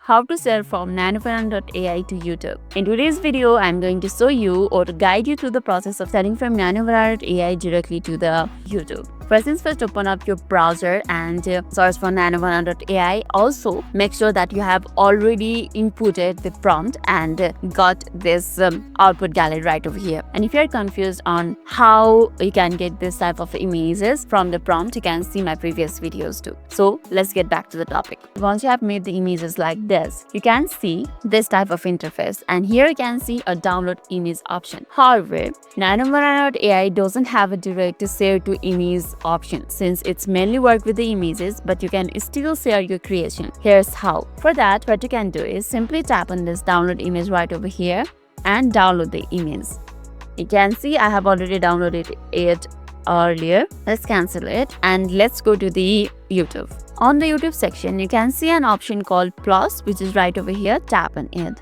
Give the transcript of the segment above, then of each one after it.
how to share from NanoBanana.AI to YouTube. In today's video, I'm going to show you or guide you through the process of sharing from NanoBanana.ai directly to the YouTube. First open up your browser and search for NanoBanana.ai. Also, make sure that you have already inputted the prompt and got this output gallery right over here. And if you're confused on how you can get this type of images from the prompt, you can see my previous videos too. So let's get back to the topic. Once you have made the images like this, you can see this type of interface, and here you can see a download image option. However, NanoBanana.ai doesn't have a direct share to image option since it's mainly work with the images, but you can still share your creation. Here's how. For that, what you can do is simply tap on this download image right over here and download the image. You can see I have already downloaded it earlier. Let's cancel it and let's go to the YouTube. On the YouTube section, you can see an option called plus, which is right over here. Tap on it.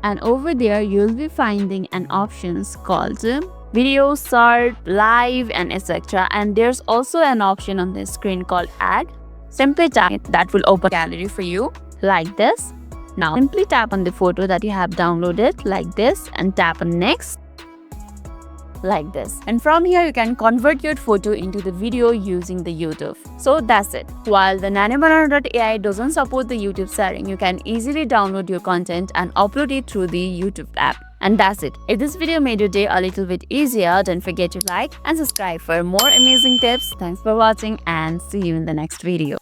And over there, you'll be finding an options called video, start, live, and etc. And there's also an option on the screen called add. Simply tap it. That will open a gallery for you like this. Now simply tap on the photo that you have downloaded like this and tap on next like this. And from here you can convert your photo into the video using the YouTube. So that's it. While the NanoBanana.ai doesn't support the YouTube sharing, you can easily download your content and upload it through the YouTube app. And that's it. If this video made your day a little bit easier, don't forget to like and subscribe for more amazing tips. Thanks for watching and see you in the next video.